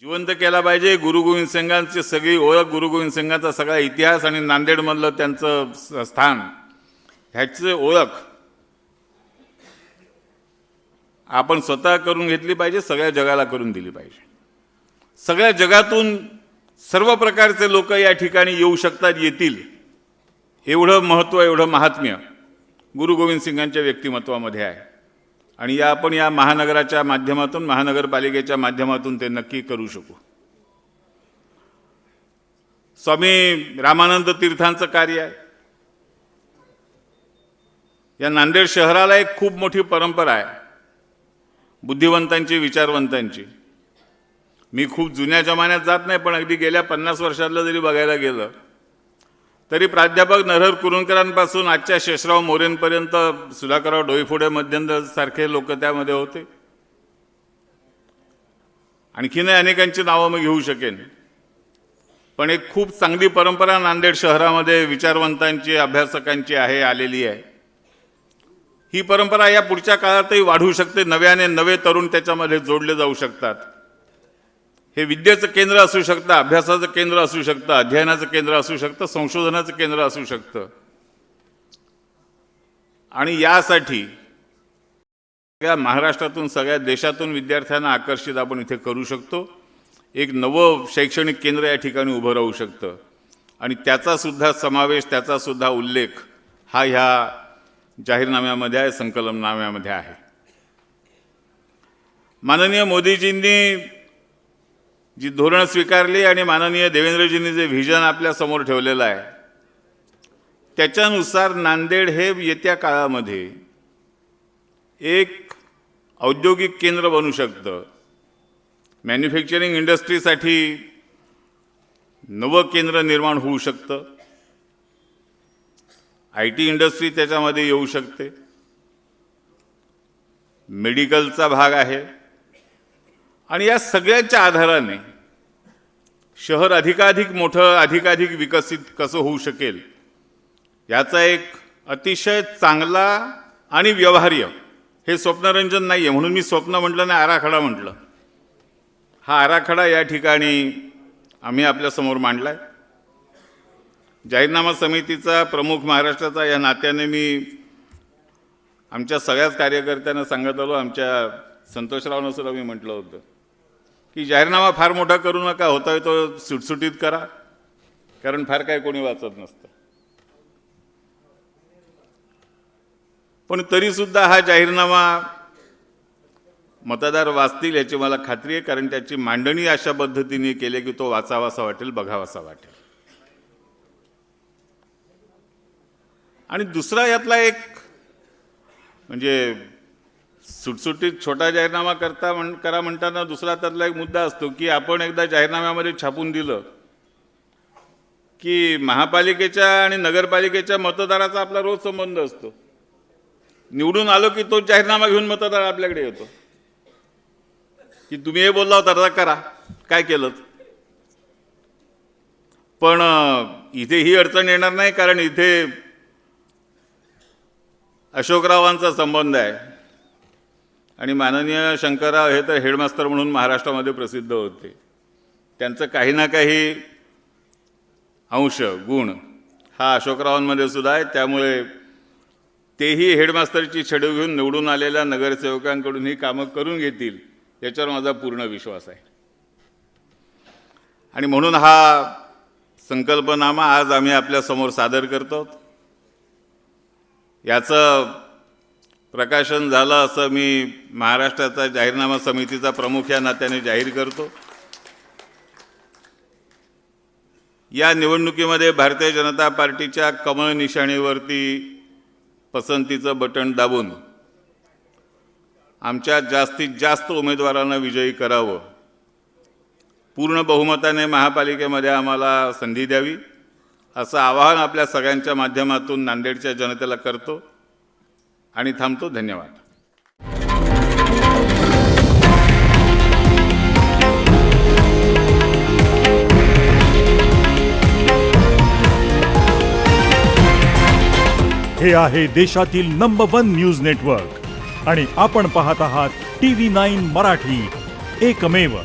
जिवंत केला पाहिजे। गुरु गोविंद सिंगांची सगळी ओळख, गुरु गोविंद सिंगांचा सगळा इतिहास आणि नांदेडमधलं त्यांचं स्थान, ह्याची ओळख आपण स्वतः करून घेतली पाहिजे, सगळ्या जगाला करून दिली पाहिजे। सगळ्या जगातून सर्व प्रकारचे लोक या ठिकाणी येऊ शकतात, येतील, एवढं महत्त्व, एवढं महात्म्य गुरु गोविंद सिंगांच्या व्यक्तिमत्वामध्ये आहे। आणि आपण या महानगराच्या माध्यमातून, महानगरपालिकेच्या माध्यमातून ते नक्की करू शकू। स्वामी रामानंद तीर्थांचं कार्य आहे। या नांदेड शहराला एक खूप मोठी परंपरा आहे, बुद्धिवंतांची, विचारवंतांची। मी खूप जुन्या जमान्यात जात नाही, पण अगदी गेल्या 50 वर्षातलं जरी बघायला गेलं तरी प्राध्यापक नरहर कुरुंदकरांपासून आजच्या शेषराव मोरेंपर्यंत, सुधाकरराव डोईफोडे मध्यंतर सारखे लोक त्यामध्ये होते। आणखीनही अनेकांची नावं मी घेऊ शकेन, पण एक खूप चांगली परंपरा नांदेड शहरामध्ये विचारवंतांची, अभ्यासकांची आहे, आलेली आहे। ही परंपरा या पुढच्या काळातही वाढू शकते, नव्याने नवे तरुण त्याच्यामध्ये जोडले जाऊ शकतात। हे विद्येचं केंद्र असू शकतं, अभ्यासाचं केंद्र असू शकतं, अध्ययनाचं केंद्र असू शकतं, संशोधनाचं केंद्र असू शकतं। आणि यासाठी सगळ्या महाराष्ट्रातून, सगळ्या देशातून विद्यार्थ्यांना आकर्षित आपण इथे करू शकतो। एक नवं शैक्षणिक केंद्र या ठिकाणी उभं राहू शकतं आणि त्याचा सुद्धा समावेश, त्याचा सुद्धा उल्लेख हा ह्या जाहीरनाम्यामध्ये आहे, संकल्पनाम्यामध्ये आहे। माननीय मोदीजींनी जी धोरणं स्वीकारली आणि माननीय देवेंद्रजींनी जे व्हिजन आपल्या समोर ठेवलेलं आहे, त्याच्यानुसार नांदेड हे येत्या काळामध्ये एक औद्योगिक केंद्र बनू शकतं। मॅन्युफॅक्चरिंग इंडस्ट्रीसाठी नवं केंद्र निर्माण होऊ शकतं, IT इंडस्ट्री त्याच्यामध्ये येऊ शकते, मेडिकलचा भाग आहे। आणि या सगळ्यांच्या आधाराने शहर अधिकाधिक मोठं, अधिकाधिक विकसित कसं होऊ शकेल, याचा एक अतिशय चांगला आणि व्यवहार्य, हे स्वप्नरंजन नाही आहे म्हणून मी स्वप्न म्हटलं नाही, आराखडा म्हटलं। हा आराखडा या ठिकाणी आम्ही आपल्यासमोर मांडला आहे। जाहीरनामा समितीचा प्रमुख महाराष्ट्राचा या नात्याने मी आमच्या सगळ्याच कार्यकर्त्यांना सांगत आलो, आमच्या संतोषरावनं सुद्धा मी म्हटलं होतं की जाहीरनामा फार मोठा करू नका, होता तो सुटसुटीत करा, कारण फार काय कोणी वाचत नसतं। पण तरीसुद्धा हा जाहीरनामा मतदार वाचतील याची मला खात्री आहे, कारण त्याची मांडणी अशा पद्धतीने केली की तो वाचावासा वाटेल, बघावासा वाटेल। आणि दुसरा यातला एक म्हणजे सुटसुटीत छोटा जाहीरनामा करा म्हणताना दुसरा त्यातला एक मुद्दा असतो की आपण एकदा जाहीरनाम्यामध्ये छापून दिलं की महापालिकेच्या आणि नगरपालिकेच्या मतदाराचा आपला रोज संबंध असतो। निवडून आलो की तो जाहीरनामा घेऊन मतदार आपल्याकडे येतो की तुम्ही हे बोलला होता, करा, काय केलं। पण इथे ही अडचण येणार नाही, कारण इथे अशोकरावांचा संबंध आहे आणि माननीय शंकरराव हे तर हेडमास्टर म्हणून महाराष्ट्रामध्ये प्रसिद्ध होते। त्यांचं काही ना काही अंश, गुण हा अशोकरावांमध्ये सुद्धा आहे, त्यामुळे तेही हेडमास्टरची छडी घेऊन निवडून आलेल्या नगरसेवकांकडून ही कामं करून घेतील याच्यावर माझा पूर्ण विश्वास आहे। आणि म्हणून हा संकल्पनामा आज आम्ही आपल्यासमोर सादर करतो। याचं प्रकाशन झालं असं मी महाराष्ट्राचा जाहीरनामा समितीचा प्रमुख या नात्याने जाहीर करतो। या निवडणुकीमध्ये भारतीय जनता पार्टीच्या कमळ निशाणीवरती पसंतीचं बटन दाबून आमच्या जास्तीत जास्त उमेदवारांना विजयी करावं, पूर्ण बहुमताने महापालिकेमध्ये आम्हाला संधी द्यावी, असं आवाहन आपल्या सगळ्यांच्या माध्यमातून नांदेडच्या जनतेला करतो आणि थांबतो। धन्यवाद। हे आहे देशातील नंबर 1 न्यूज नेटवर्क आणि आपण पाहत आहात TV9 मराठी, एकमेव।